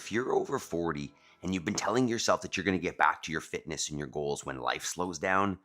if you're over 40 and you've been telling yourself that you're going to get back to your fitness and your goals when life slows down,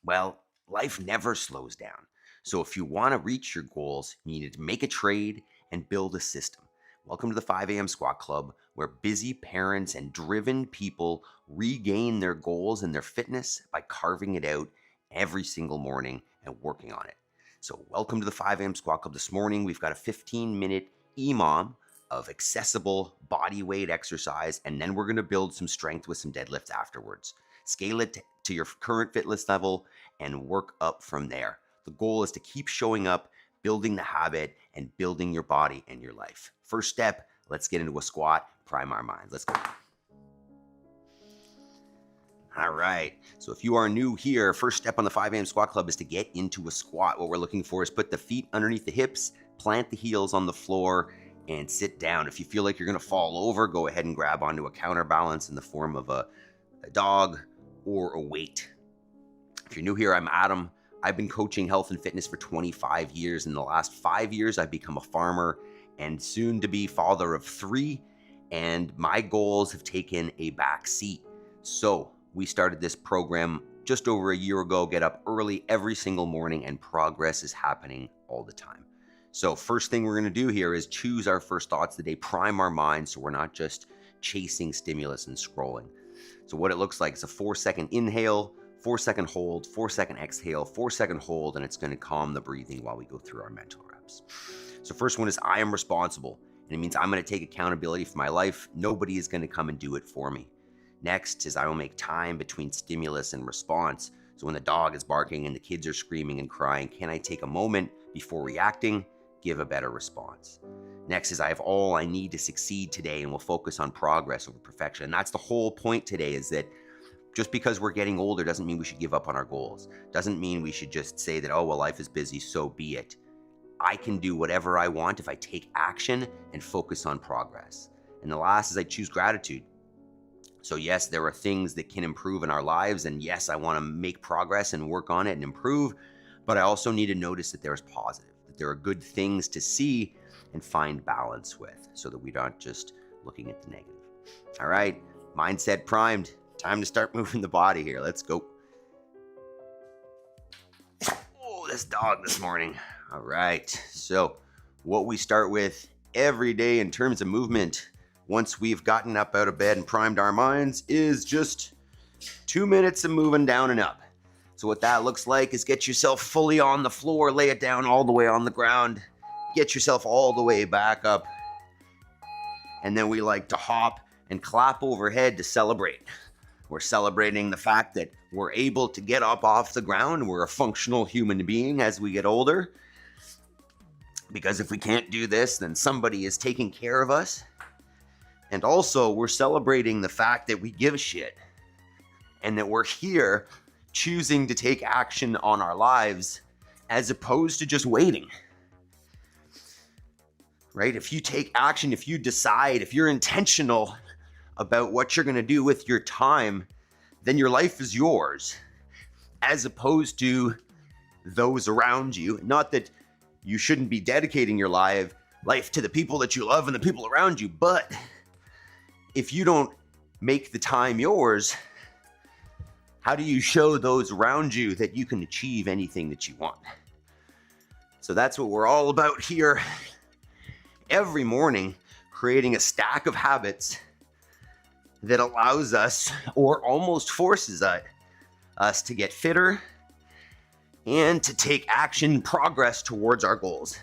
well, life never slows down. So if you want to reach your goals, you need to make a trade and build a system. Welcome to the 5 a.m. Squat Club, where busy parents and driven people regain their goals and their fitness by carving it out every single morning and working on it. So welcome to the 5 a.m. Squat Club. This morning, we've got a 15-minute EMOM of accessible body weight exercise, and then we're going to build some strength with some deadlifts afterwards. Scale it to your current fitness level and work up from there. The goal is to keep showing up, building the habit, and building your body and your life. First step, let's get into a squat, prime our mind. Let's go. All right, so if you are new here, first step on the 5 a.m. Squat Club is to get into a squat. What we're looking for is put the feet underneath the hips, plant the heels on the floor, and sit down. If you feel like you're gonna fall over, go ahead and grab onto a counterbalance in the form of a dog or a weight. If you're new here, I'm Adam. I've been coaching health and fitness for 25 years. In the last 5 years, I've become a farmer and soon to be father of 3, and my goals have taken a back seat. So we started this program just over a year ago. Get up early every single morning, and progress is happening all the time. So first thing we're gonna do here is choose our first thoughts of the day, prime our mind so we're not just chasing stimulus and scrolling. So what it looks like is a 4-second inhale, 4-second hold, 4-second exhale, 4-second hold, and it's gonna calm the breathing while we go through our mental reps. So first one is I am responsible, and it means I'm gonna take accountability for my life. Nobody is gonna come and do it for me. Next is I will make time between stimulus and response. So when the dog is barking and the kids are screaming and crying, can I take a moment before reacting, give a better response? Next is I have all I need to succeed today, and we'll focus on progress over perfection. And that's the whole point today, is that just because we're getting older doesn't mean we should give up on our goals. Doesn't mean we should just say that, oh, well, life is busy, so be it. I can do whatever I want if I take action and focus on progress. And the last is I choose gratitude. So yes, there are things that can improve in our lives, and yes, I want to make progress and work on it and improve, but I also need to notice that there's positive, that there are good things to see and find balance with, so that we're not just looking at the negative. All right, mindset primed. Time to start moving the body here. Let's go. Oh, this dog this morning. All right, so what we start with every day in terms of movement, once we've gotten up out of bed and primed our minds, is just 2 minutes of moving down and up. So what that looks like is get yourself fully on the floor, lay it down all the way on the ground, get yourself all the way back up. And then we like to hop and clap overhead to celebrate. We're celebrating the fact that we're able to get up off the ground. We're a functional human being as we get older. Because if we can't do this, then somebody is taking care of us. And also, we're celebrating the fact that we give a shit, and that we're here choosing to take action on our lives as opposed to just waiting. Right? If you take action, if you decide, if you're intentional about what you're going to do with your time, then your life is yours, as opposed to those around you. Not that you shouldn't be dedicating your life to the people that you love and the people around you, but if you don't make the time yours, how do you show those around you that you can achieve anything that you want? So that's what we're all about here. Every morning, creating a stack of habits that allows us, or almost forces us to get fitter and to take action, progress towards our goals,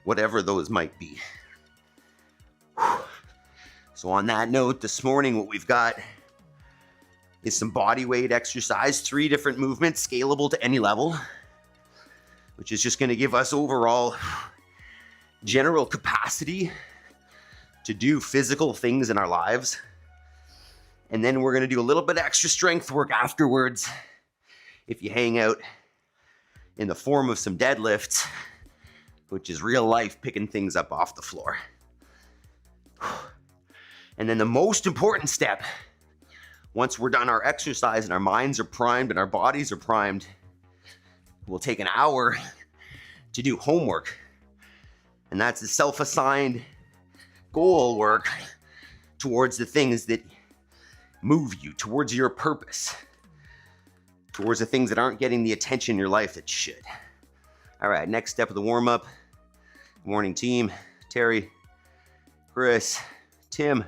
whatever those might be. So on that note, this morning, what we've got is some body weight exercise, 3 different movements, scalable to any level, which is just going to give us overall general capacity to do physical things in our lives. And then we're going to do a little bit of extra strength work afterwards, if you hang out, in the form of some deadlifts, which is real life picking things up off the floor. And then the most important step, once we're done our exercise and our minds are primed and our bodies are primed, we'll take an hour to do homework. And that's the self-assigned goal work towards the things that move you, towards your purpose, towards the things that aren't getting the attention in your life that should. All right, next step of the warm-up. Good morning, team. Terry, Chris, Tim.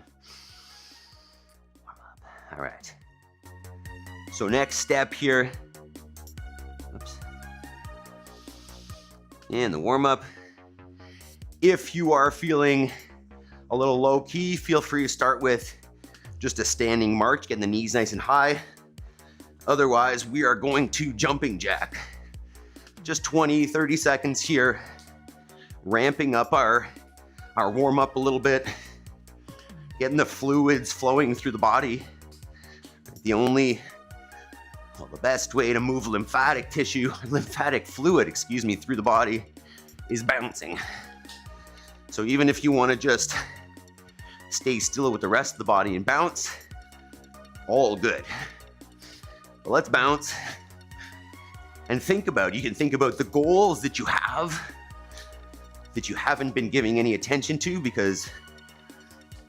Warm up. All right. So next step here. Oops. And the warm-up. If you are feeling a little low-key, feel free to start with just a standing march, getting the knees nice and high. Otherwise, we are going to jumping jack. Just 20, 30 seconds here, ramping up our warm-up a little bit, getting the fluids flowing through the body. The best way to move lymphatic fluid, through the body is bouncing. So even if you want to just stay still with the rest of the body and bounce, all good. But let's bounce and you can think about the goals that you have that you haven't been giving any attention to because,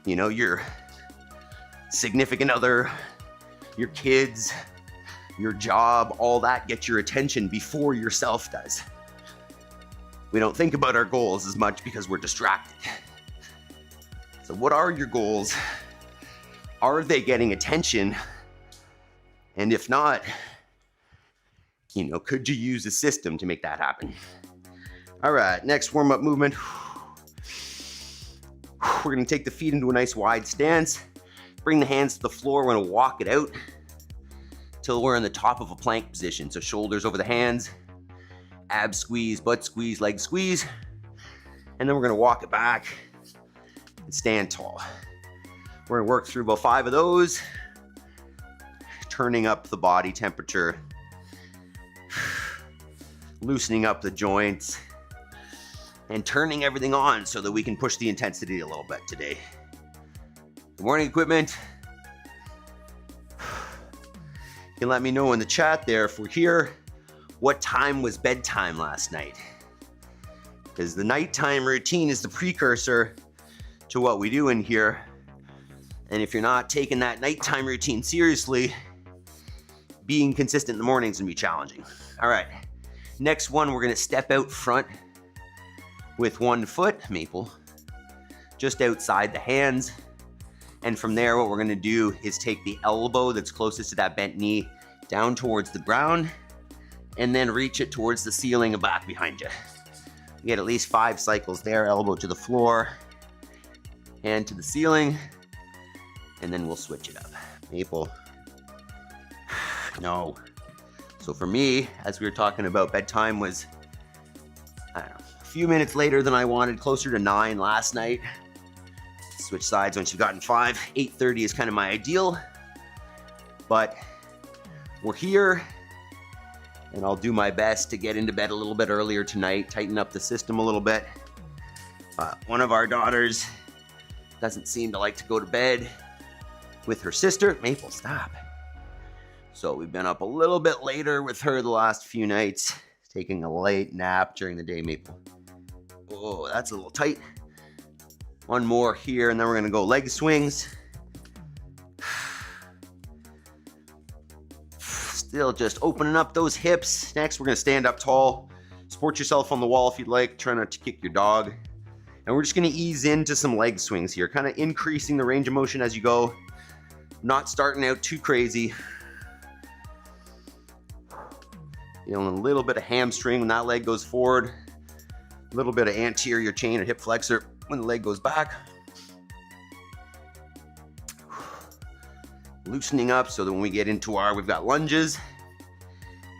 you know, your significant other, your kids, your job, all that gets your attention before yourself does. We don't think about our goals as much because we're distracted. So what are your goals? Are they getting attention? And if not, you know, could you use a system to make that happen? All right, next warm-up movement. We're gonna take the feet into a nice wide stance. Bring the hands to the floor. We're gonna walk it out till we're in the top of a plank position. So shoulders over the hands, ab squeeze, butt squeeze, leg squeeze. And then we're gonna walk it back and stand tall. We're gonna work through about 5 of those, turning up the body temperature, loosening up the joints, and turning everything on so that we can push the intensity a little bit today. Good morning, equipment. You can let me know in the chat there if we're here, what time was bedtime last night? Because the nighttime routine is the precursor to what we do in here. And if you're not taking that nighttime routine seriously, being consistent in the morning is gonna be challenging. All right, next one, we're gonna step out front with 1 foot, maple, just outside the hands. And from there, what we're gonna do is take the elbow that's closest to that bent knee down towards the ground, and then reach it towards the ceiling and back behind you. You get at least 5 cycles there, elbow to the floor, hand to the ceiling, and then we'll switch it up. Maple. No. So for me, as we were talking about, bedtime was, I don't know, a few minutes later than I wanted, closer to 9 last night. Switch sides once you've gotten 5. 8:30 is kind of my ideal, but we're here, and I'll do my best to get into bed a little bit earlier tonight, tighten up the system a little bit. One of our daughters doesn't seem to like to go to bed with her sister. Maple, stop. So we've been up a little bit later with her the last few nights, taking a late nap during the day, Maple. Oh, that's a little tight. One more here, and then we're gonna go leg swings. Still just opening up those hips. Next, we're gonna stand up tall. Support yourself on the wall if you'd like. Try not to kick your dog. And we're just gonna ease into some leg swings here, kind of increasing the range of motion as you go. Not starting out too crazy. Feeling a little bit of hamstring when that leg goes forward. A little bit of anterior chain or hip flexor when the leg goes back. Loosening up so that when we get into we've got lunges,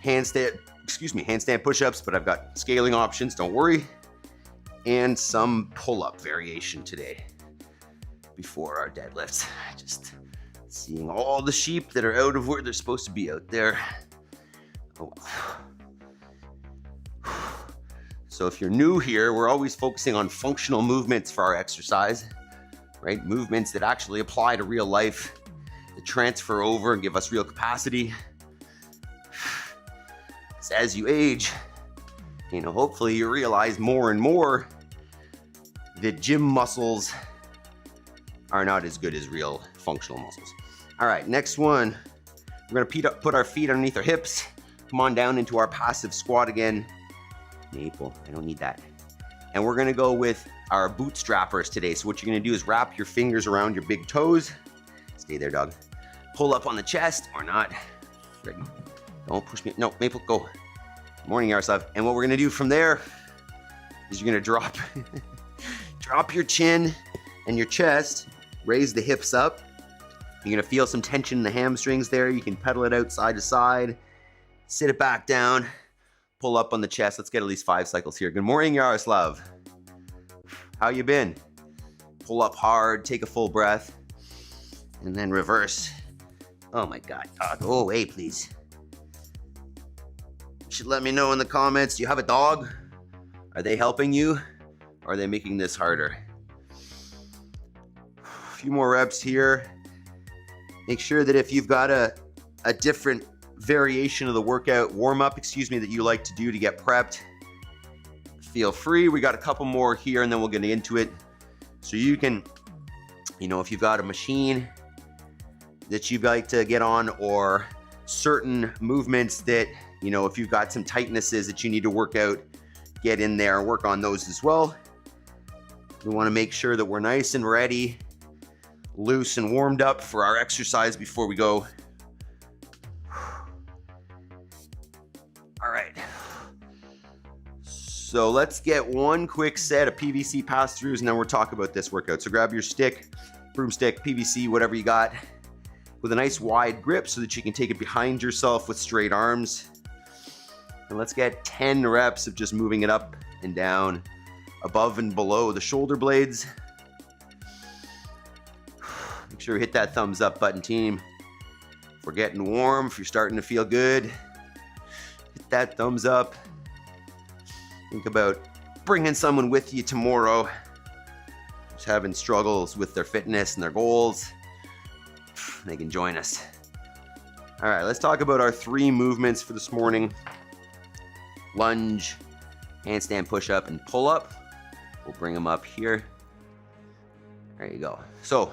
handstand push-ups, but I've got scaling options, don't worry. And some pull-up variation today before our deadlifts. Just seeing all the sheep that are out of where they're supposed to be out there. Oh. So if you're new here, we're always focusing on functional movements for our exercise, right? Movements that actually apply to real life, that transfer over and give us real capacity. So as you age, hopefully you realize more and more that gym muscles are not as good as real functional muscles. All right, next one. We're gonna put our feet underneath our hips. Come on down into our passive squat again. Maple, I don't need that. And we're gonna go with our bootstrappers today. So what you're gonna do is wrap your fingers around your big toes. Stay there, dog. Pull up on the chest or not. Ready. Don't push me. No, Maple, go. Morning, Yaroslav. And what we're gonna do from there is you're gonna drop, drop your chin and your chest, raise the hips up. You're gonna feel some tension in the hamstrings there. You can pedal it out side to side, sit it back down, pull up on the chest. Let's get at least 5 cycles here. Good morning, Yaroslav. How you been? Pull up hard, take a full breath, and then reverse. Oh my God, go away, please. You should let me know in the comments, do you have a dog? Are they helping you? Or are they making this harder? A few more reps here. Make sure that if you've got a different variation of the workout, warm-up, that you like to do to get prepped, feel free. We got a couple more here and then we'll get into it. So you can, if you've got a machine that you'd like to get on, or certain movements that, if you've got some tightnesses that you need to work out, get in there and work on those as well. We want to make sure that we're nice and ready, loose and warmed up for our exercise before we go. All right. So let's get one quick set of PVC pass-throughs and then we'll talk about this workout. So grab your stick, broomstick, PVC, whatever you got, with a nice wide grip so that you can take it behind yourself with straight arms. And let's get 10 reps of just moving it up and down, above and below the shoulder blades. Make sure you hit that thumbs up button, team. If we're getting warm, if you're starting to feel good, hit that thumbs up. Think about bringing someone with you tomorrow who's having struggles with their fitness and their goals. They can join us. All right, let's talk about our 3 movements for this morning. Lunge, handstand push-up, and pull-up. We'll bring them up here. There you go. So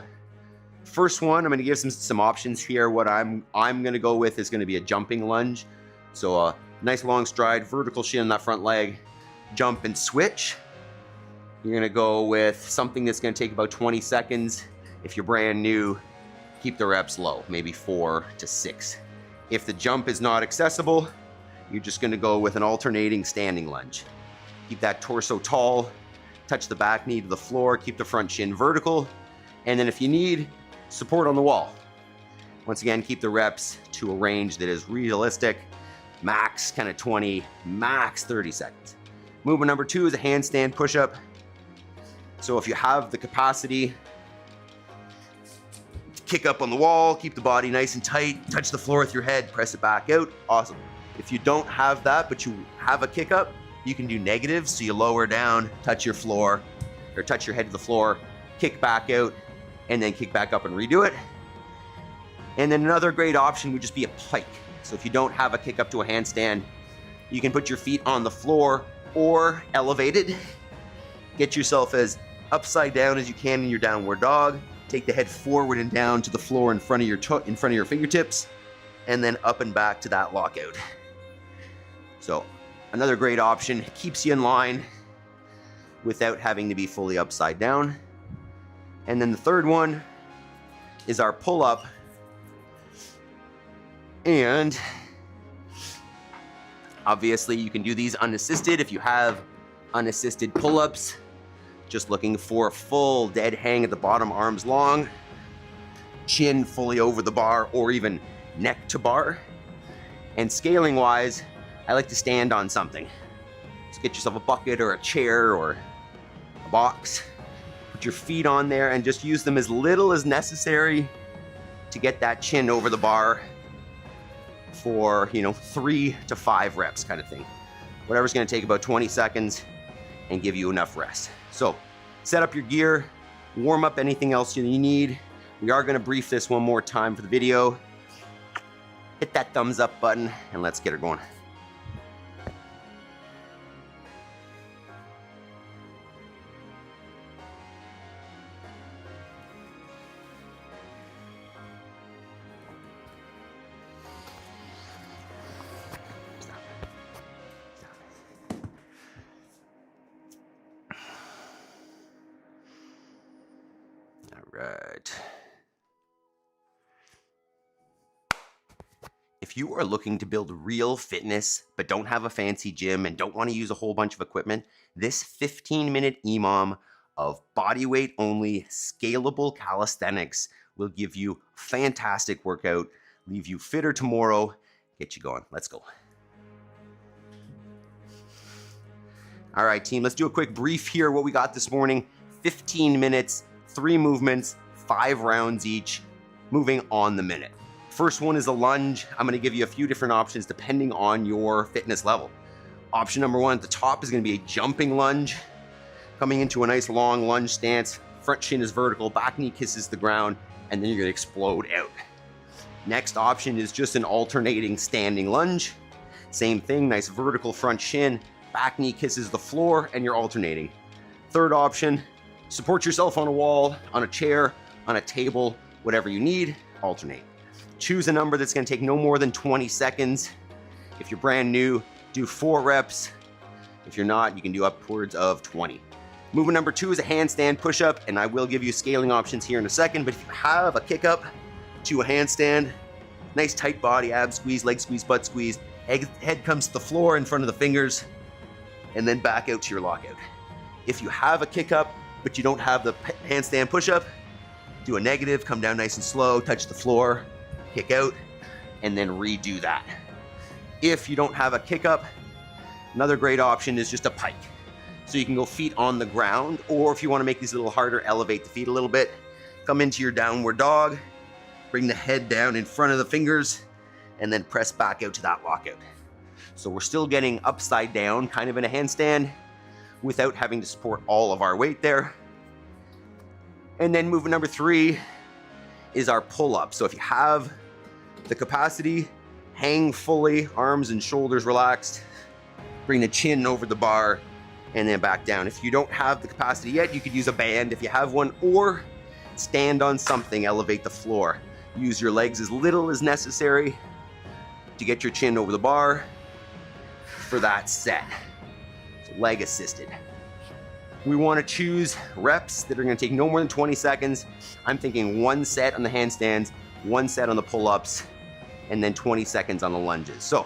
first one, I'm going to give some options here. What I'm going to go with is going to be a jumping lunge. So a nice long stride, vertical shin on that front leg, jump and switch. You're going to go with something that's going to take about 20 seconds. If you're brand new, keep the reps low, maybe 4 to 6. If the jump is not accessible, you're just going to go with an alternating standing lunge. Keep that torso tall, touch the back knee to the floor, keep the front shin vertical, and then if you need, support on the wall. Once again, keep the reps to a range that is realistic, max kind of 20, max 30 seconds. Movement number 2 is a handstand push-up. So if you have the capacity, kick up on the wall, keep the body nice and tight, touch the floor with your head, press it back out, awesome. If you don't have that, but you have a kick up, you can do negative, so you lower down, touch your floor, or touch your head to the floor, kick back out, and then kick back up and redo it. And then another great option would just be a pike. So if you don't have a kick up to a handstand, you can put your feet on the floor or elevated. Get yourself as upside down as you can in your downward dog. Take the head forward and down to the floor in front of your fingertips, and then up and back to that lockout. So another great option, keeps you in line without having to be fully upside down. And then the third one is our pull-up. And obviously you can do these unassisted. If you have unassisted pull-ups, just looking for a full dead hang at the bottom, arms long, chin fully over the bar, or even neck to bar. And scaling wise, I like to stand on something. So get yourself a bucket or a chair or a box. Put your feet on there and just use them as little as necessary to get that chin over the bar for, 3 to 5 reps kind of thing. Whatever's gonna take about 20 seconds and give you enough rest. So set up your gear, warm up anything else you need. We are gonna brief this one more time for the video. Hit that thumbs up button and let's get her going. right. If you are looking to build real fitness, but don't have a fancy gym and don't want to use a whole bunch of equipment, this 15-minute EMOM of bodyweight only scalable calisthenics will give you a fantastic workout, leave you fitter tomorrow, get you going. Let's go. All right, team, let's do a quick brief here. What we got this morning, 15 minutes, 3 movements, 5 rounds each, moving on the minute. First one is a lunge. I'm gonna give you a few different options depending on your fitness level. Option number 1 at the top is gonna be a jumping lunge, coming into a nice long lunge stance. Front shin is vertical, back knee kisses the ground, and then you're gonna explode out. Next option is just an alternating standing lunge. Same thing, nice vertical front shin, back knee kisses the floor, and you're alternating. Third option, support yourself on a wall, on a chair, on a table, whatever you need, alternate. Choose a number that's gonna take no more than 20 seconds. If you're brand new, do 4 reps. If you're not, you can do upwards of 20. Movement number 2 is a handstand push-up, and I will give you scaling options here in a second, but if you have a kick up to a handstand, nice tight body, ab squeeze, leg squeeze, butt squeeze, head comes to the floor in front of the fingers, and then back out to your lockout. If you have a kick up, but you don't have the handstand push-up, do a negative, come down nice and slow, touch the floor, kick out, and then redo that. If you don't have a kick up, another great option is just a pike. So you can go feet on the ground, or if you want to make these a little harder, elevate the feet a little bit, come into your downward dog, bring the head down in front of the fingers, and then press back out to that lockout. So we're still getting upside down, kind of in a handstand, without having to support all of our weight there. And then movement number 3 is our pull-up. So if you have the capacity, hang fully, arms and shoulders relaxed, bring the chin over the bar, and then back down. If you don't have the capacity yet, you could use a band if you have one, or stand on something, elevate the floor. Use your legs as little as necessary to get your chin over the bar for that set. So leg assisted. We want to choose reps that are going to take no more than 20 seconds. I'm thinking 1 set on the handstands, 1 set on the pull-ups, and then 20 seconds on the lunges. So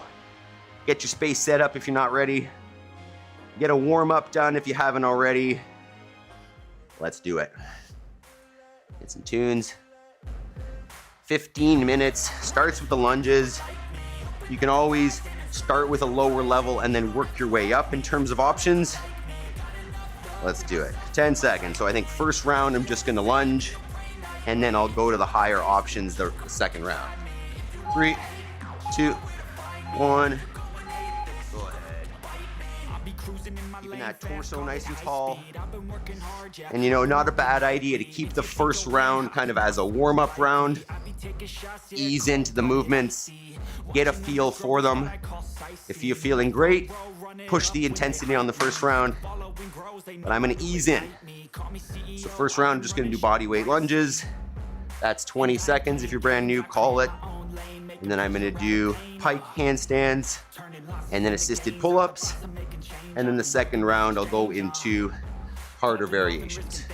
get your space set up if you're not ready. Get a warm-up done if you haven't already. Let's do it. Get some tunes. 15 minutes, starts with the lunges. You can always start with a lower level and then work your way up in terms of options. Let's do it. 10 seconds. So I think first round, I'm just gonna lunge, and then I'll go to the higher options the second round. 3, 2, 1. Go ahead. Keeping that torso nice and tall. And you know, not a bad idea to keep the first round kind of as a warm-up round. Ease into the movements, get a feel for them. If you're feeling great, push the intensity on the first round. But I'm gonna ease in. So first round, I'm just gonna do body weight lunges. That's 20 seconds. If you're brand new, call it. And then I'm gonna do pike handstands and then assisted pull-ups. And then the second round, I'll go into harder variations.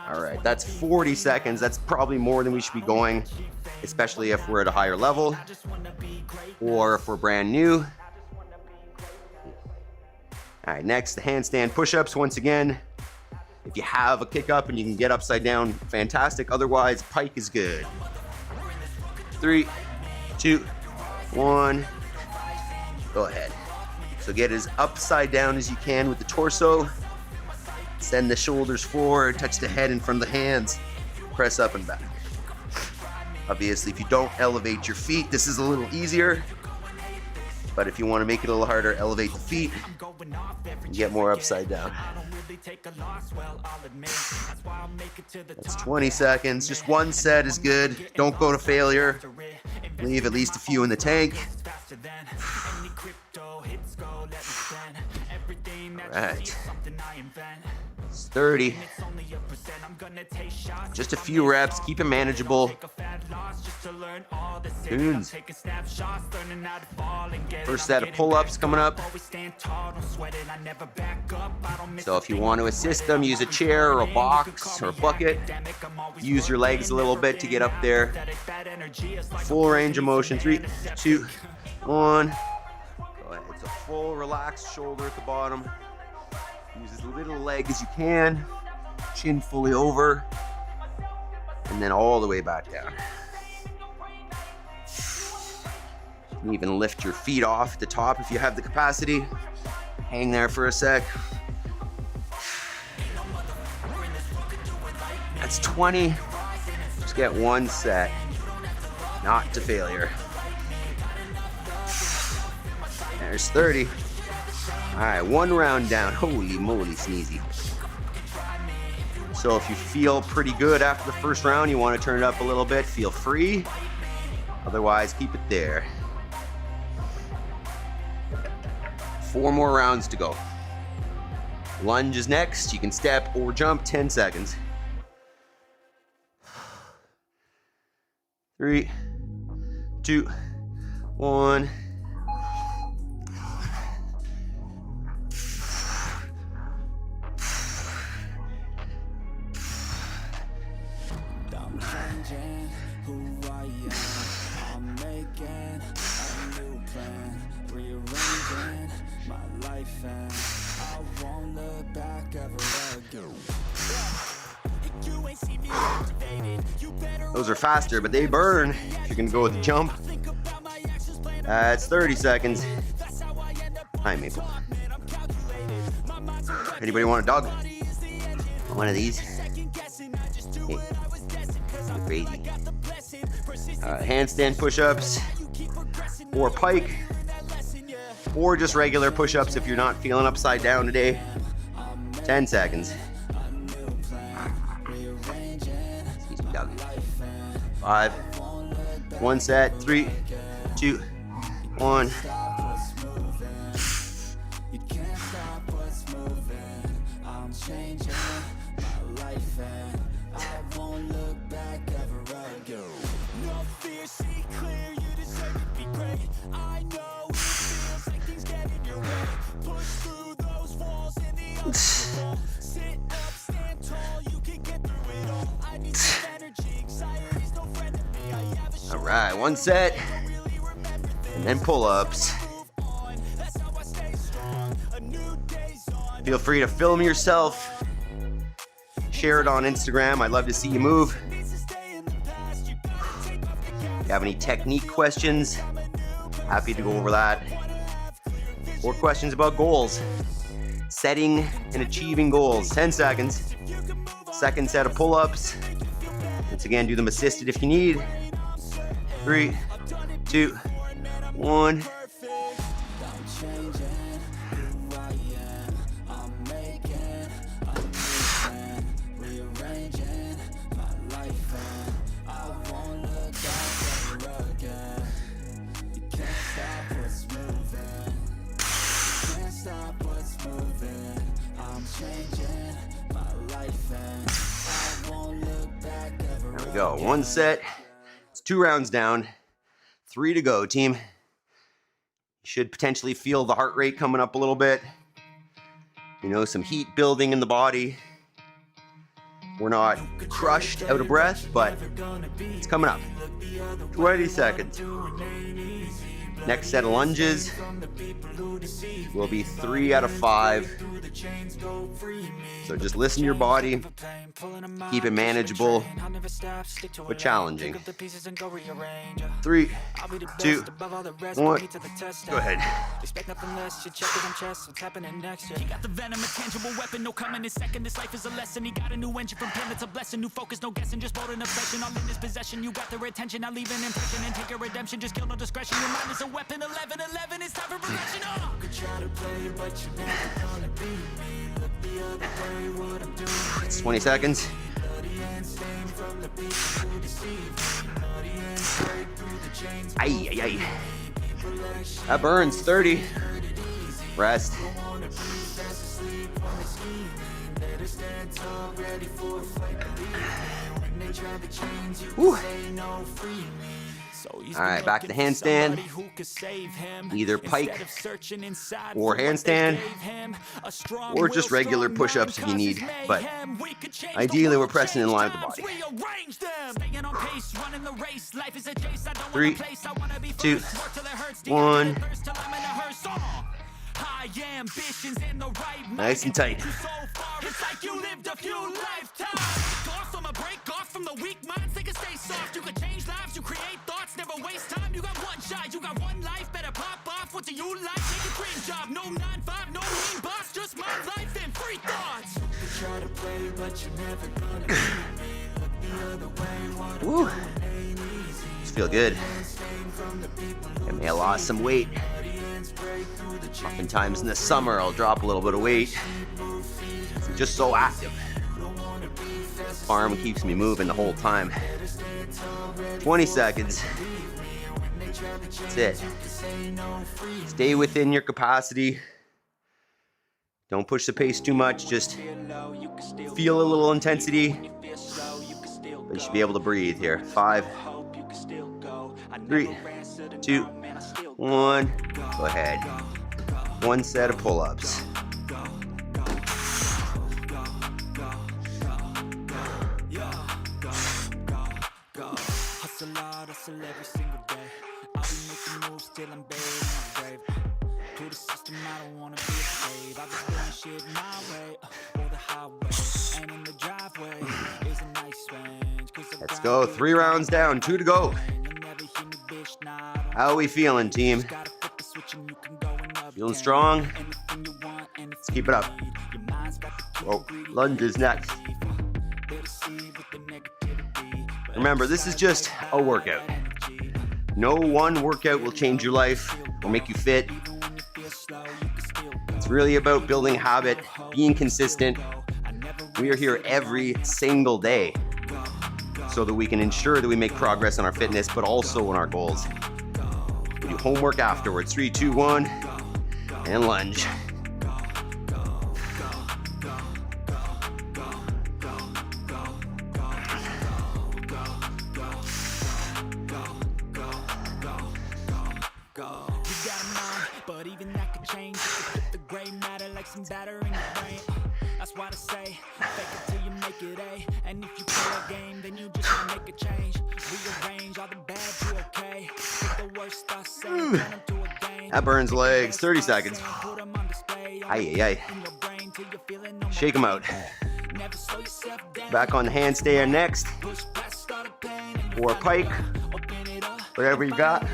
All right, that's 40 seconds. That's probably more than we should be going, especially if we're at a higher level or if we're brand new. All right, next, the handstand push-ups. Once again, if you have a kick up and you can get upside down, fantastic. Otherwise, pike is good. 3, 2, 1. Go ahead. So get as upside down as you can with the torso. Send the shoulders forward, touch the head in front of the hands. Press up and back. Obviously, if you don't elevate your feet, this is a little easier. But if you want to make it a little harder, elevate the feet and get more upside down. That's 20 seconds. Just 1 set is good. Don't go to failure. Leave at least a few in the tank. All right. It's 30. Just a few reps, keep it manageable. Tunes. First set of pull-ups coming up. So if you want to assist them, use a chair or a box or a bucket. Use your legs a little bit to get up there. Full range of motion. 3, 2, 1. Go ahead. It's a full relaxed shoulder at the bottom. Use as little leg as you can. Chin fully over. And then all the way back down. You can even lift your feet off at the top if you have the capacity. Hang there for a sec. That's 20. Just get one set. Not to failure. There's 30. All right, one round down. Holy moly, sneezy. So if you feel pretty good after the first round, you want to turn it up a little bit, feel free. Otherwise, keep it there. 4 more rounds to go. Lunge is next. You can step or jump 10 seconds. 3, 2, 1. Those are faster, but they burn if you're gonna go with the jump. That's 30 seconds. Hi, Maple. Anybody want a dog? One of these? Hey, you're crazy. Handstand push-ups, or pike, or just regular push-ups if you're not feeling upside down today. 10 seconds. Excuse me, dog. 5. One set. 3, 2, 1. All right, one set, and then pull-ups. Feel free to film yourself, share it on Instagram. I'd love to see you move. If you have any technique questions, happy to go over that. Or questions about goals, setting and achieving goals. 10 seconds. Second set of pull-ups. Once again, do them assisted if you need. 3, 2, 1. There we go. One set. It's 2 rounds down. 3 to go, team. You should potentially feel the heart rate coming up a little bit. You know, some heat building in the body. We're not crushed out of breath, but it's coming up. 20 seconds. Next set of lunges will be 3 out of 5. So just listen to your body, keep it manageable, but challenging. 3, 2, 1, go ahead. Expect nothing less, your check is on chest, what's happening next? You got the venom, a tangible weapon, no coming in second. This life is a lesson. He got a new engine from him, it's a blessing. New focus, no guessing, just bold and obsession. All in his possession, you got their attention. I'll leave an impression and take your redemption. Just kill no discretion. Your mind is a weapon. 11-11, it's time for progression. You could try to play, but you're never gonna beat me. Look the other way, what I'm doing. It's 20 seconds. Ay, ay, ay. That burns. 30. Rest. Whew. All right, back to handstand. Either pike or handstand, or just regular push-ups if you need. But ideally, we're pressing in line with the body. 3, 2, 1. Nice and tight. Woo. Just feel good. I may have lost some weight. Oftentimes in the summer, I'll drop a little bit of weight. I'm just so active. Arm keeps me moving the whole time. 20 seconds. That's it. Stay within your capacity. Don't push the pace too much. Just feel a little intensity. But you should be able to breathe here. 5, 3, 2, 1. Go ahead. 1 set of pull-ups. Hustle hard, hustle every single day. I'll be making moves till I'm buried in my grave. To the system, I don't wanna be a slave. I've been doing shit my way, or the highway. And in the driveway is a nice range. Let's go. 3 rounds down, 2 to go. How are we feeling, team? Feeling strong? Let's keep it up. Oh, lunges next. Remember, this is just a workout. No one workout will change your life or make you fit. It's really about building habit, being consistent. We are here every single day so that we can ensure that we make progress on our fitness, but also on our goals. We do homework afterwards. 3, 2, 1, and lunge. That burns legs. 30 seconds. Aye. Shake them out. Back on the handstand next. Or pike. Whatever you got.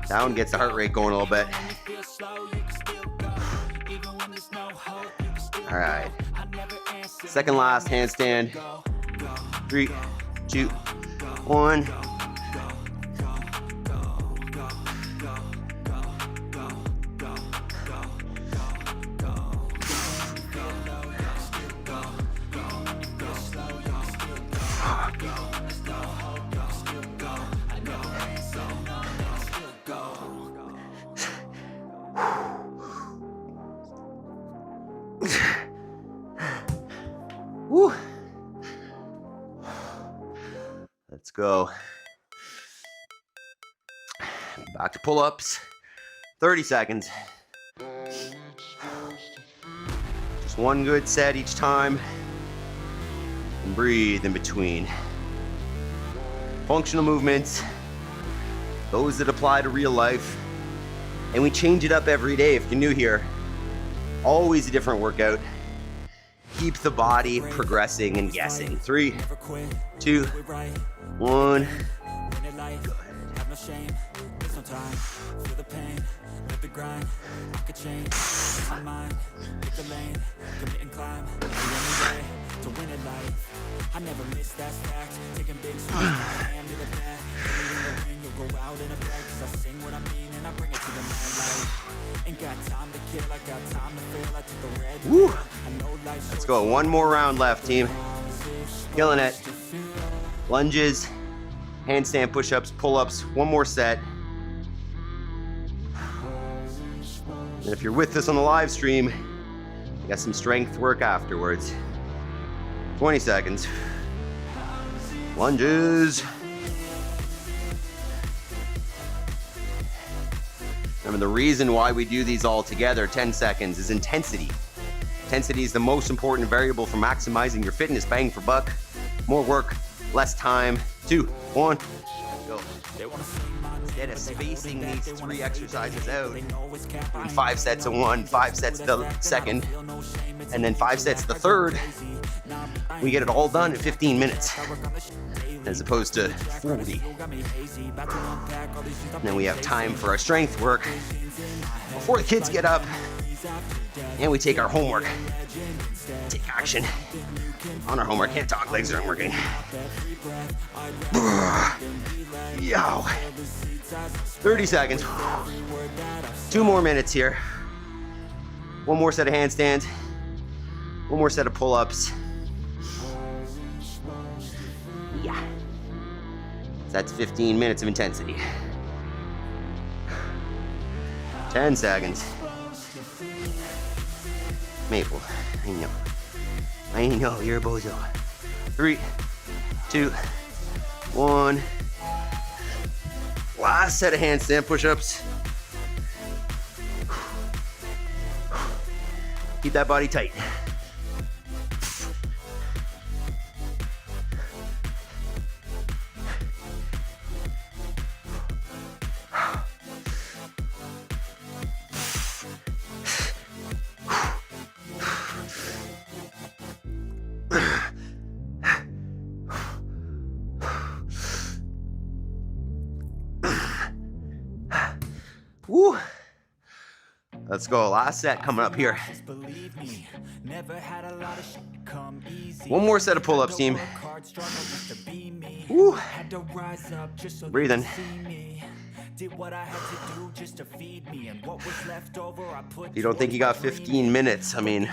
That one gets the heart rate going a little bit. All right. Second last handstand. 3, 2, 1. Woo. Let's go. Back to pull-ups. 30 seconds. Just one good set each time. And breathe in between. Functional movements, those that apply to real life. And we change it up every day. If you're new here, always a different workout. Keep the body progressing and guessing. 3, 2, 1. I never miss that fact. Taking big swings, I am to the bat. Leading the ring, you'll go out in a bag. 'Cause I sing what I mean and I bring it to the mad light. Ain't got time to kill, I got time to feel. I took the red. Woo. I know life's Let's go. One more round left, team. Killing it. Lunges, handstand push-ups, pull-ups. One more set. And if you're with us on the live stream, you got some strength work afterwards. 20 seconds. Lunges. Remember, the reason why we do these all together, 10 seconds, is intensity. Intensity is the most important variable for maximizing your fitness bang for buck. More work, less time. 2, 1, go. Instead of spacing these 3 exercises out, doing 5 sets of 1, 5 sets the second, and then 5 sets the third, we get it all done in 15 minutes, as opposed to 40. And then we have time for our strength work before the kids get up, and we take our homework. Take action on our homework. Can't talk, legs aren't working. Yo. 30 seconds. 2 more minutes here. 1 more set of handstands. 1 more set of pull-ups. Yeah. So that's 15 minutes of intensity. 10 seconds. Maple, I know, you're a bozo. 3, 2, 1. Last set of handstand push-ups. Keep that body tight. Woo. Let's go. Last set coming up here. 1 more set of pull-ups, team. Woo. Breathe in. If you don't think you got 15 minutes, I mean,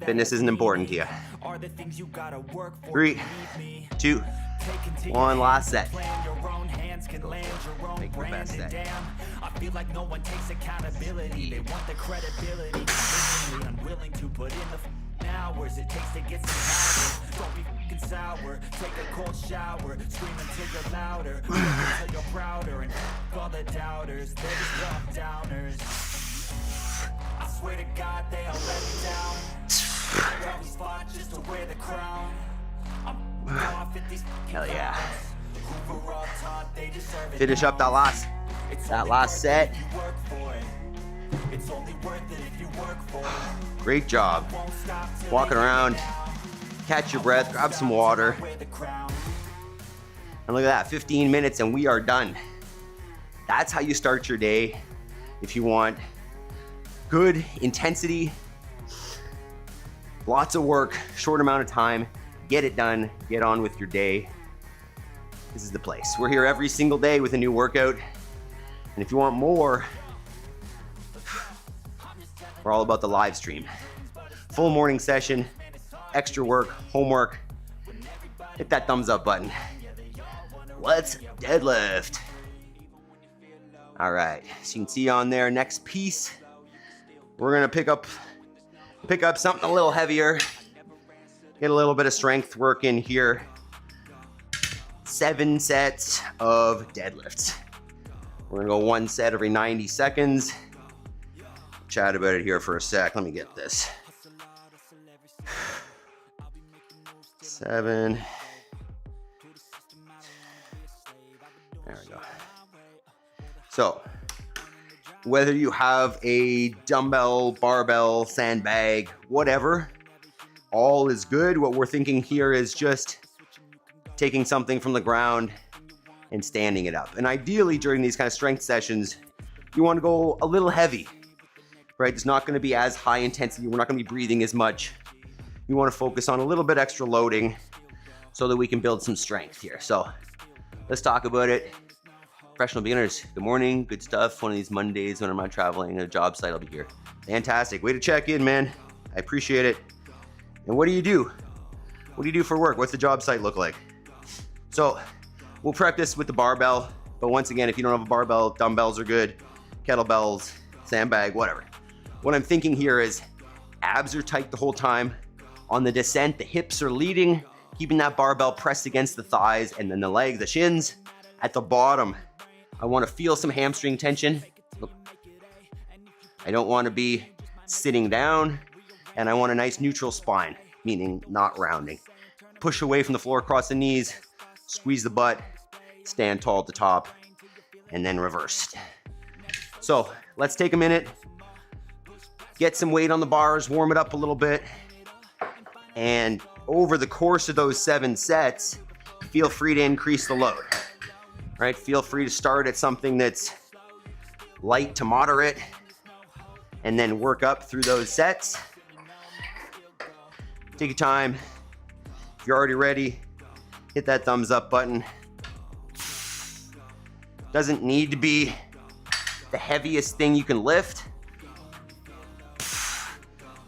fitness isn't important to you. 3, 2, 1, last set. Make your best set. I feel like no one takes accountability. They want the credibility. Unwilling to put in the hours it takes to get some power. Don't be fucking sour. Take a cold shower. Scream until you're louder. Until you're prouder. And all the doubters. They're just dumb downers. I swear to God they all let me down. I always fought just to wear the crown. I'm off at these hell yeah. Finish up that last set. Great job. Walking around, catch your breath, grab some water. And look at that, 15 minutes and we are done. That's how you start your day if you want good intensity, lots of work, short amount of time, get it done, get on with your day. This is the place. We're here every single day with a new workout. And if you want more, we're all about the live stream. Full morning session, extra work, homework. Hit that thumbs up button. Let's deadlift. All right, so you can see on there, next piece, we're gonna pick up something a little heavier, get a little bit of strength work in here. 7 sets of deadlifts. We're gonna go 1 set every 90 seconds. Chat about it here for a sec. Let me get this. 7. There we go. So, whether you have a dumbbell, barbell, sandbag, whatever, all is good. What we're thinking here is just taking something from the ground and standing it up. And ideally during these kind of strength sessions, you want to go a little heavy, right? It's not going to be as high intensity. We're not going to be breathing as much. You want to focus on a little bit extra loading so that we can build some strength here. So let's talk about it. Professional beginners, good morning, good stuff. One of these Mondays when I'm not traveling at a job site, I'll be here. Fantastic, way to check in, man. I appreciate it. And what do you do? What do you do for work? What's the job site look like? So we'll practice with the barbell, but once again, if you don't have a barbell, dumbbells are good, kettlebells, sandbag, whatever. What I'm thinking here is abs are tight the whole time. On the descent, the hips are leading, keeping that barbell pressed against the thighs and then the legs, the shins. At the bottom, I want to feel some hamstring tension. I don't want to be sitting down, and I want a nice neutral spine, meaning not rounding. Push away from the floor across the knees, squeeze the butt, stand tall at the top, and then reverse. So let's take a minute, get some weight on the bars, warm it up a little bit, and over the course of those 7 sets, feel free to increase the load, right? Feel free to start at something that's light to moderate, and then work up through those sets. Take your time. If you're already ready, hit that thumbs up button. Doesn't need to be the heaviest thing you can lift.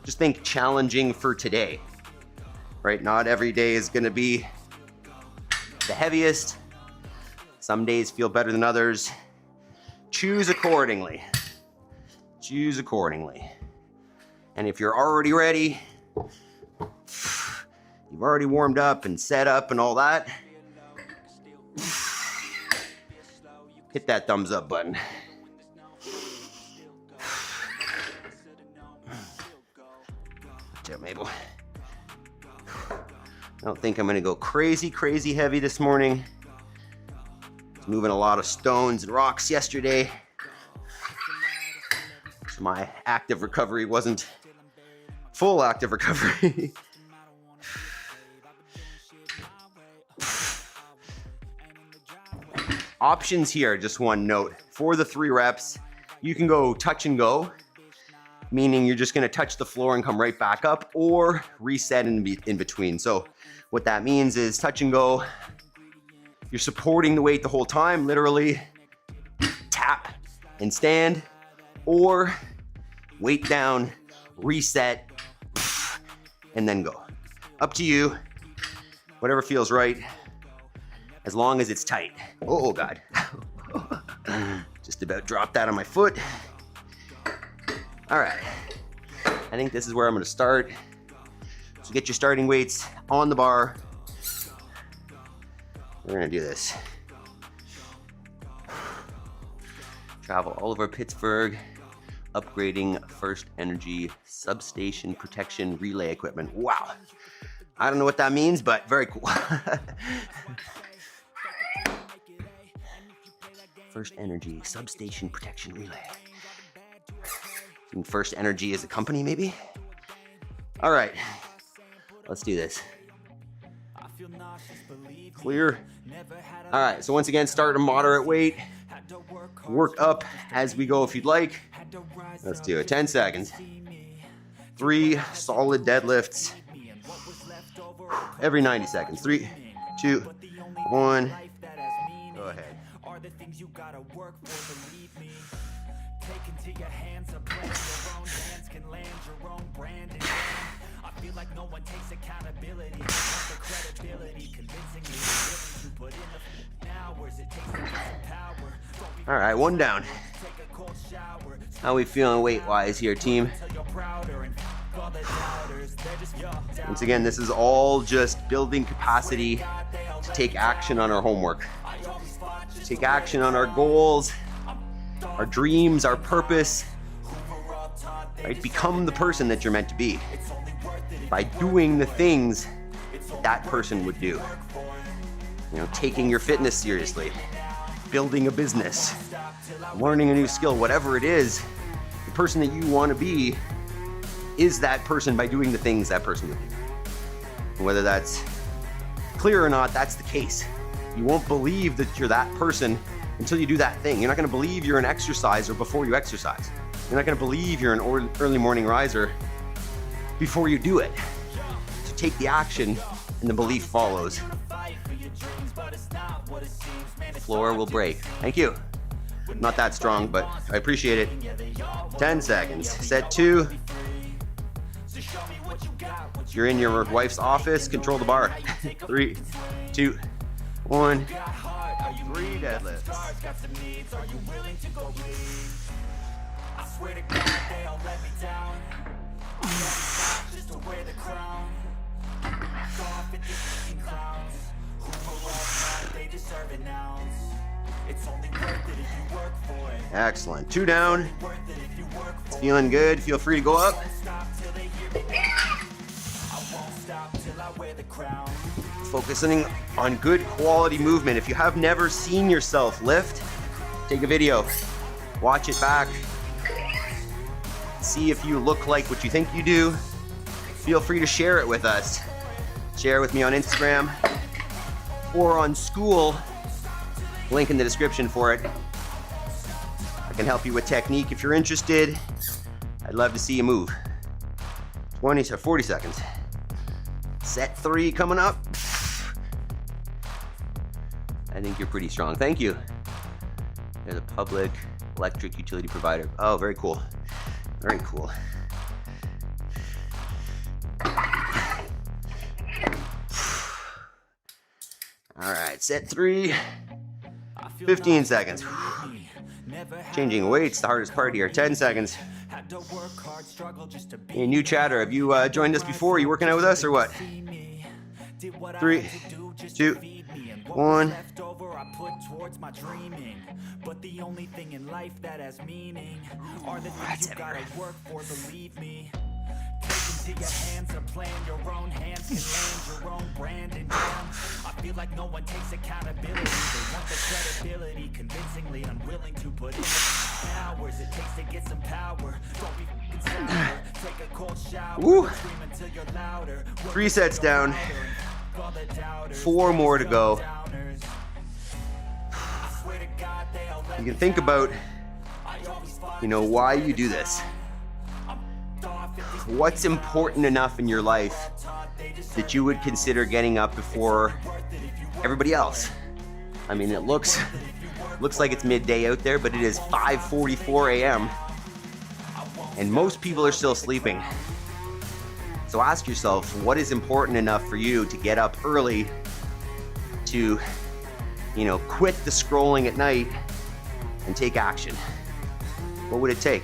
Just think challenging for today, right? Not every day is gonna be the heaviest. Some days feel better than others. Choose accordingly. Choose accordingly. And if you're already ready, you've already warmed up and set up and all that, hit that thumbs up button. There, Mabel. I don't think I'm gonna go crazy heavy this morning. I was moving a lot of stones and rocks yesterday. So my active recovery wasn't full active recovery. Options here, just one note. For the 3 reps, you can go touch and go, meaning you're just gonna touch the floor and come right back up, or reset in between. So what that means is touch and go, you're supporting the weight the whole time, literally tap and stand, or weight down, reset, and then go. Up to you, whatever feels right, as long as it's tight. Oh God. Just about dropped that on my foot. All right, I think this is where I'm gonna start. So get your starting weights on the bar. We're gonna do this. Travel all over Pittsburgh, upgrading First Energy substation protection relay equipment. Wow, I don't know what that means, but very cool. First Energy substation protection relay. First Energy is a company, maybe? All right, let's do this. Clear. All right, so once again, start at a moderate weight. Work up as we go if you'd like. Let's do it, 10 seconds. 3 solid deadlifts every 90 seconds. 3, 2, 1. Go ahead. The things you gotta work for, believe me. Take into your hands a brand, your own hands can land your own brand. And I feel like no one takes accountability. Wants the credibility, convincing me to put in the hours it takes to get some power. All right, 1 down. How we feeling weight-wise here, team? Once again, this is all just building capacity to take action on our homework. Take action on our goals, our dreams, our purpose, right? Become the person that you're meant to be by doing the things that person would do. You know, taking your fitness seriously, building a business, learning a new skill, whatever it is, the person that you want to be is that person by doing the things that person would do. And whether that's clear or not, that's the case. You won't believe that you're that person until you do that thing. You're not gonna believe you're an exerciser before you exercise. You're not gonna believe you're an early morning riser before you do it. So take the action and the belief follows. The floor will break. Thank you. Not that strong, but I appreciate it. 10 seconds. Set 2. If you're in your wife's office, control the bar. 3, 2, 1. 3 deadlifts. swear to God, they all let me down. I never stopped just to wear the crown. Off at these fucking clowns who were all taught they deserve an ounce. It's only worth it if you work for it. Excellent. 2 down. Worth it if you work for it. Feeling good. Feel free to go up. Won't stop till they hear me. I won't stop till I wear the crown. Focusing on good quality movement. If you have never seen yourself lift, take a video, watch it back, see if you look like what you think you do. Feel free to share it with us. Share it with me on Instagram or on school. Link in the description for it. I can help you with technique if you're interested. I'd love to see you move. 20 to 40 seconds. Set 3 coming up. I think you're pretty strong. Thank you. There's a public electric utility provider. Oh, very cool. Very cool. All right, set 3. 15 seconds. Changing weights, the hardest part here. 10 seconds. Hey, new chatter, have you joined us before? Are you working out with us or what? 3, 2, 1. But the only thing in life that has meaning are the things you gotta work for, believe me. Take into your hands a plan, your own hands can land your own brand. And damn, I feel like no one takes accountability. They want the credibility, convincingly unwilling to put in the hours it takes to get some power. Don't be f***ing sour, take a cold shower, scream until you're louder. 3 sets down, 4 more to go. You can think about, why you do this. What's important enough in your life that you would consider getting up before everybody else? I mean, it looks like it's midday out there, but it is 5:44 a.m. and most people are still sleeping. So ask yourself, what is important enough for you to get up early to, quit the scrolling at night and take action? What would it take?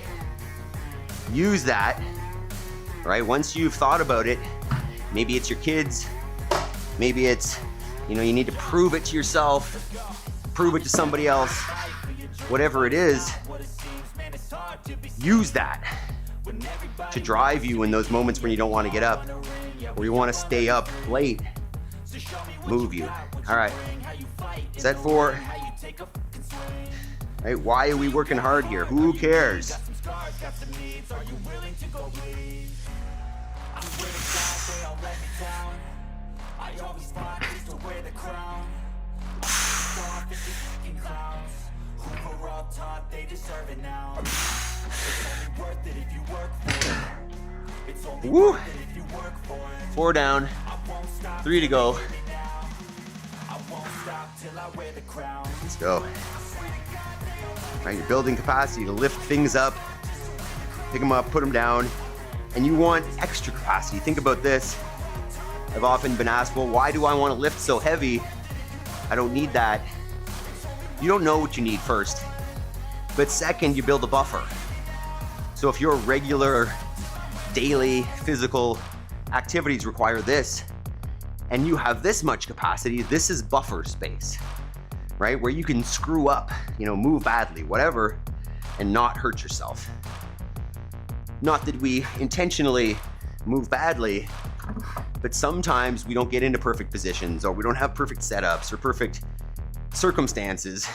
Use that, right? Once you've thought about it, maybe it's your kids, maybe it's, you need to prove it to yourself, prove it to somebody else, whatever it is, use that to drive you in those moments when you don't want to get up or you want to stay up late, move you. All right, set 4. Right, why are we working hard here? Who cares? Woo! 4 down, 3 to go. Let's go. Right, you're building capacity to lift things up, pick them up, put them down, and you want extra capacity. Think about this. I've often been asked, well, why do I want to lift so heavy? I don't need that. You don't know what you need first. But second, you build a buffer. So if your regular daily physical activities require this, and you have this much capacity, this is buffer space, right? Where you can screw up, move badly, whatever, and not hurt yourself. Not that we intentionally move badly, but sometimes we don't get into perfect positions or we don't have perfect setups or perfect circumstances.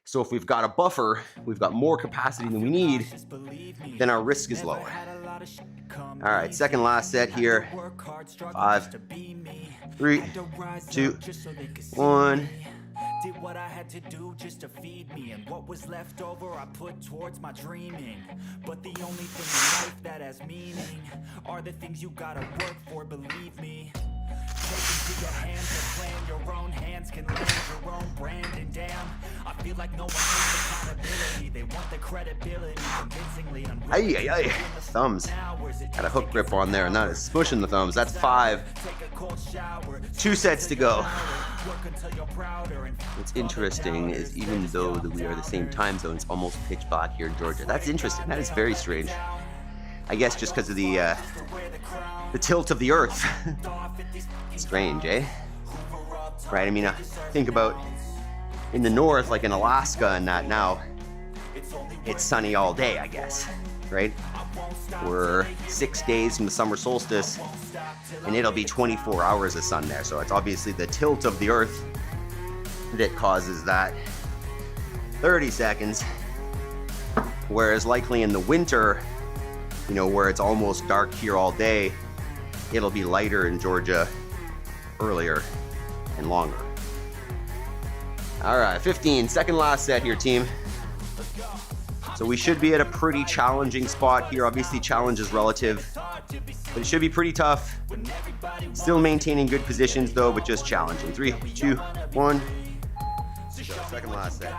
So if we've got a buffer, we've got more capacity than we need, then our risk is lower. All right, second last set here. 5, 3, 2, 1. Did what I had to do just to feed me, and what was left over I put towards my dreaming. But the only thing in life that has meaning are the things you gotta work for, believe me. Take into your hands a plan, your own hands can land your own brand. And damn, I feel like no one takes accountability. They want the credibility, convincingly unwilling. Thumbs. Got a hook grip on there, and that is smushing the thumbs. That's 5. 2 sets to go. What's interesting is even though we are the same time zone, it's almost pitch black here in Georgia. That's interesting. That is very strange. I guess just because of the tilt of the earth. Strange, eh? Right, I mean, think about in the north, like in Alaska and that now, it's sunny all day, I guess, right? We're 6 days from the summer solstice, and it'll be 24 hours of sun there. So it's obviously the tilt of the earth that causes that. 30 seconds. Whereas likely in the winter, you know, where it's almost dark here all day, it'll be lighter in Georgia earlier and longer. All right, 15, second last set here, team. So we should be at a pretty challenging spot here. Obviously, challenge is relative, but it should be pretty tough. Still maintaining good positions though, but just challenging. 3, 2, 1. So, second last set.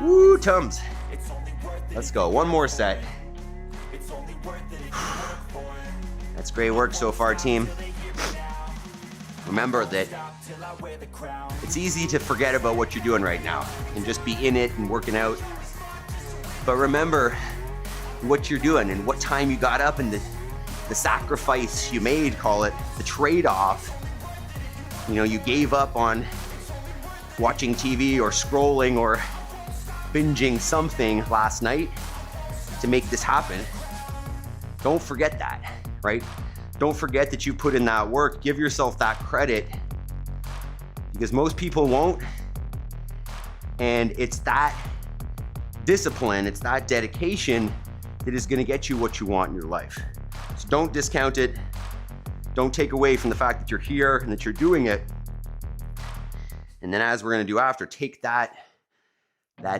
Woo, Tums. Let's go. One more set. That's great work so far, team. Remember that it's easy to forget about what you're doing right now and just be in it and working out. But remember what you're doing and what time you got up and the sacrifice you made, call it, the trade-off. You know, you gave up on watching TV or scrolling or binging something last night to make this happen. Don't forget that, right? Don't forget that you put in that work. Give yourself that credit because most people won't. And it's that discipline, it's that dedication that is gonna get you what you want in your life. So don't discount it. Don't take away from the fact that you're here and that you're doing it. And then as we're gonna do after, take that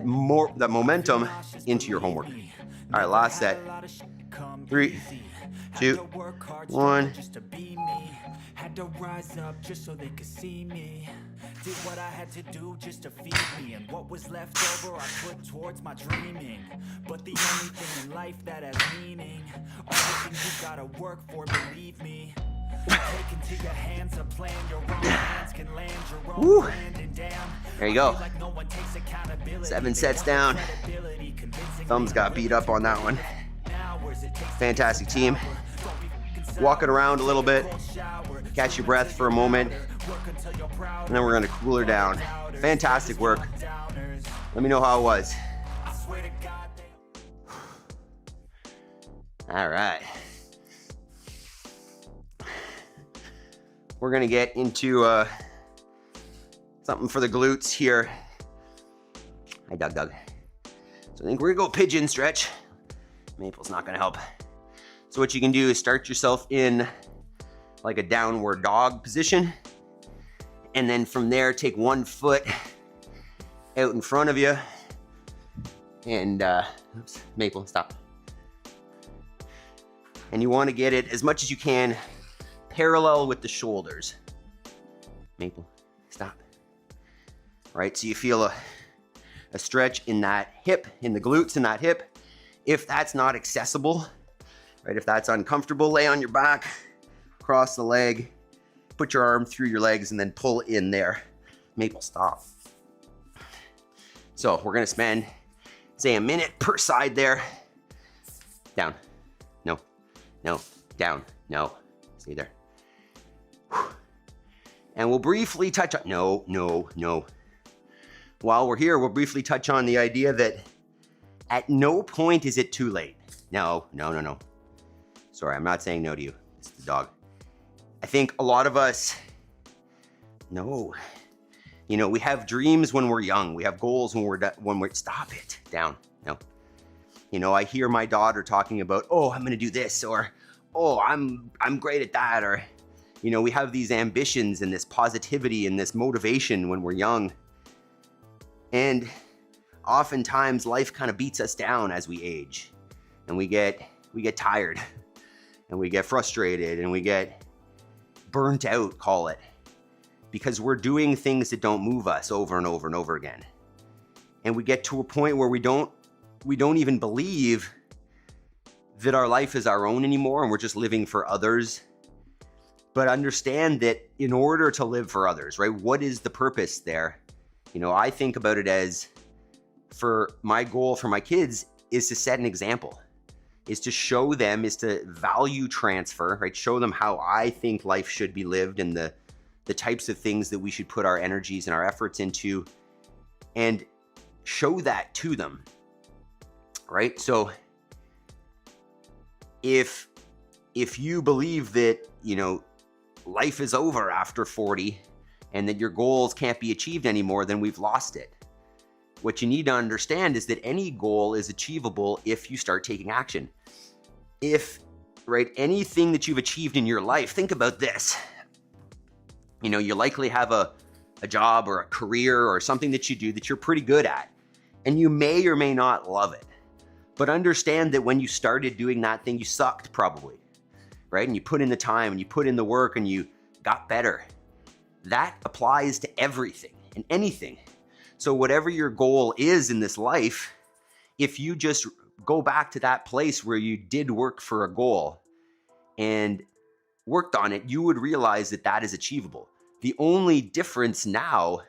momentum into your homework. All right, last set. 3, 2, 1. Had to rise up just so they could see me. Did what I had to do just to feed me, and what was left over I put towards my dreaming. But the only thing in life that has meaning are the things you gotta work for, believe me. Take into your hands a plan, your own hands can land your own landing down. There you go. 7 sets down. Thumbs got beat up on that one. Fantastic, team. Walk it around a little bit. Catch your breath for a moment. And then we're gonna cool her down. Fantastic work. Let me know how it was. All right. We're gonna get into something for the glutes here. Hi, Doug. So I think we're gonna go pigeon stretch. Maple's not gonna help. So what you can do is start yourself in like a downward dog position. And then from there, take one foot out in front of you. And, oops, Maple, stop. And you wanna get it as much as you can parallel with the shoulders. Maple, stop. All right, so you feel a stretch in that hip, in the glutes in that hip. If that's not accessible, right, if that's uncomfortable, lay on your back, cross the leg, put your arm through your legs and then pull in there. Maple, stop. So we're gonna spend, say, a minute per side there. Down, no, down, no, stay there. And we'll briefly touch on, no. While we're here, we'll briefly touch on the idea that at no point is it too late. No. Sorry, I'm not saying no to you. It's the dog. I think a lot of us, no. You know, we have dreams when we're young. We have goals when we're, stop it, down, no. You know, I hear my daughter talking about, oh, I'm gonna do this, or, oh, I'm great at that, or, you know, we have these ambitions and this positivity and this motivation when we're young. And oftentimes life kind of beats us down as we age. and we get tired, and we get frustrated, and we get burnt out, call it, because we're doing things that don't move us over and over and over again. And we get to a point where we don't even believe that our life is our own anymore, and we're just living for others. But understand that in order to live for others, right? What is the purpose there? You know, I think about it as, for my goal for my kids is to set an example, is to show them, is to value transfer, right? Show them how I think life should be lived and the types of things that we should put our energies and our efforts into, and show that to them, right? So if you believe that, you know, life is over after 40 and that your goals can't be achieved anymore, then we've lost it. What you need to understand is that any goal is achievable if you start taking action. If, right, anything that you've achieved in your life, think about this. You know, you likely have a job or a career or something that you do that you're pretty good at, and you may or may not love it. But understand that when you started doing that thing, you sucked probably, right? And you put in the time and you put in the work and you got better. That applies to everything and anything. So whatever your goal is in this life, if you just go back to that place where you did work for a goal and worked on it, you would realize that that is achievable. The only difference now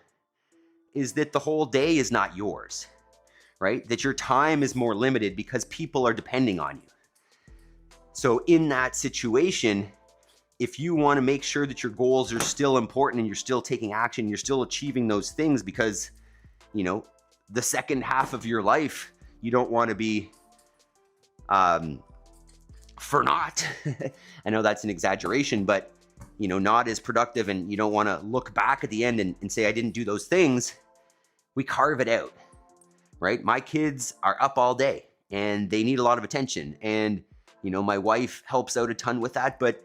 is that the whole day is not yours, right? That your time is more limited because people are depending on you. So in that situation, if you want to make sure that your goals are still important and you're still taking action, you're still achieving those things, because, you know, the second half of your life, you don't want to be for naught. I know that's an exaggeration, but, you know, not as productive, and you don't want to look back at the end and say, I didn't do those things. We carve it out, right? My kids are up all day and they need a lot of attention. And, you know, my wife helps out a ton with that, but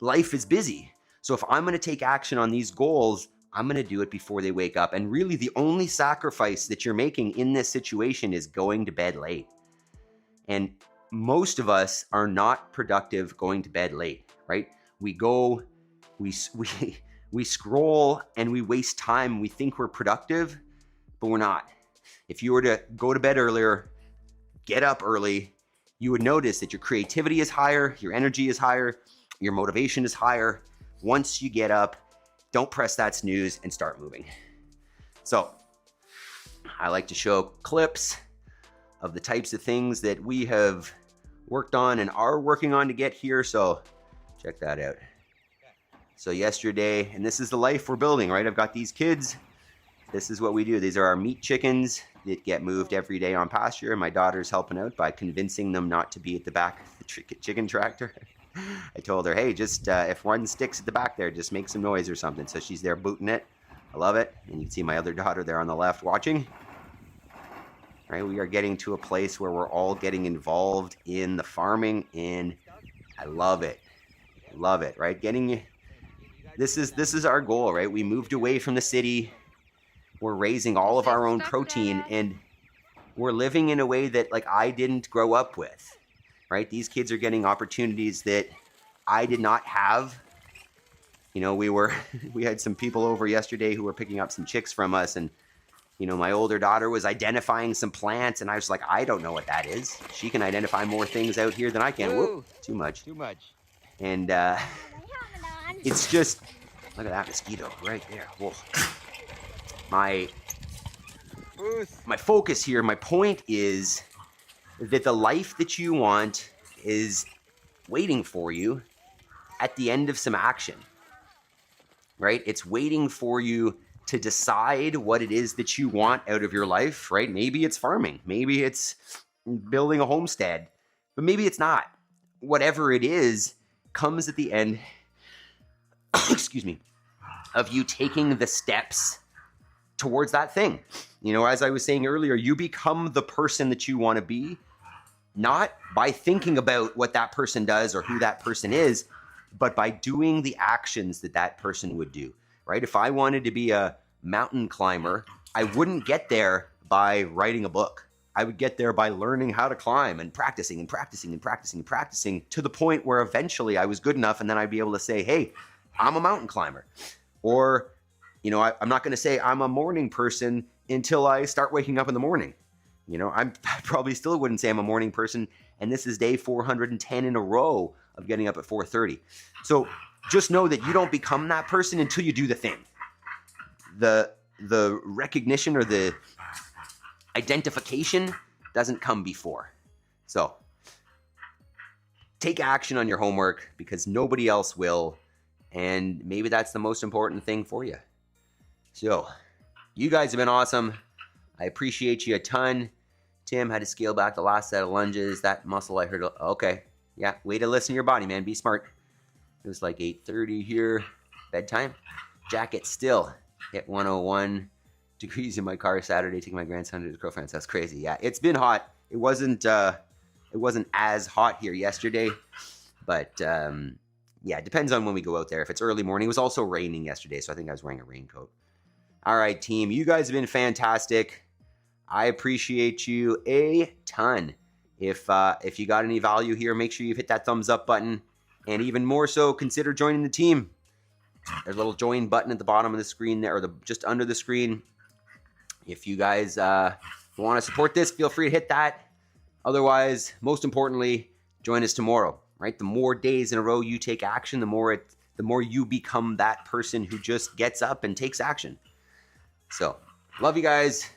life is busy. So if I'm going to take action on these goals, I'm going to do it before they wake up. And really the only sacrifice that you're making in this situation is going to bed late. And most of us are not productive going to bed late, right? We scroll and we waste time. We think we're productive, but we're not. If you were to go to bed earlier, get up early, you would notice that your creativity is higher, your energy is higher, your motivation is higher. Once you get up, don't press that snooze and start moving. So I like to show clips of the types of things that we have worked on and are working on to get here. So check that out. So yesterday, and this is the life we're building, right? I've got these kids. This is what we do. These are our meat chickens that get moved every day on pasture. And my daughter's helping out by convincing them not to be at the back of the chicken tractor. I told her, hey, just if one sticks at the back there, just make some noise or something. So she's there booting it. I love it. And you can see my other daughter there on the left watching. Right, we are getting to a place where we're all getting involved in the farming, and I love it. I love it, right? This is our goal, right? We moved away from the city. We're raising all of our own protein, and we're living in a way that, like, I didn't grow up with, right? These kids are getting opportunities that I did not have. You know, we had some people over yesterday who were picking up some chicks from us, and, you know, my older daughter was identifying some plants, and I was like, I don't know what that is. She can identify more things out here than I can. Whoop, too much. And it's just, look at that mosquito right there. Whoa. My focus here, my point is that the life that you want is waiting for you at the end of some action, right? It's waiting for you to decide what it is that you want out of your life, right? Maybe it's farming, maybe it's building a homestead, but maybe it's not. Whatever it is comes at the end, excuse me, of you taking the steps towards that thing. You know, as I was saying earlier, you become the person that you want to be, not by thinking about what that person does or who that person is, but by doing the actions that that person would do, right? If I wanted to be a mountain climber, I wouldn't get there by writing a book. I would get there by learning how to climb and practicing and practicing and practicing and practicing to the point where eventually I was good enough, and then I'd be able to say, hey, I'm a mountain climber. Or, you know, I'm not going to say I'm a morning person until I start waking up in the morning. You know, I probably still wouldn't say I'm a morning person, and this is day 410 in a row of getting up at 4:30. So just know that you don't become that person until you do the thing. The recognition or the identification doesn't come before. So take action on your homework because nobody else will, and maybe that's the most important thing for you. So you guys have been awesome. I appreciate you a ton. Tim had to scale back the last set of lunges. That muscle I heard. Okay. Yeah. Way to listen to your body, man. Be smart. It was like 8:30 here. Bedtime. Jacket still hit 101 degrees in my car Saturday, taking my grandson to his girlfriend's. That's crazy. Yeah. It's been hot. It wasn't as hot here yesterday, but yeah, it depends on when we go out there. If it's early morning, it was also raining yesterday, so I think I was wearing a raincoat. All right, team. You guys have been fantastic. I appreciate you a ton. If you got any value here, make sure you hit that thumbs up button. And even more so, consider joining the team. There's a little join button at the bottom of the screen there, or just under the screen. If you guys want to support this, feel free to hit that. Otherwise, most importantly, join us tomorrow, right? The more days in a row you take action, the more you become that person who just gets up and takes action. So, love you guys,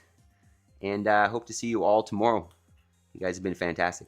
and hope to see you all tomorrow. You guys have been fantastic.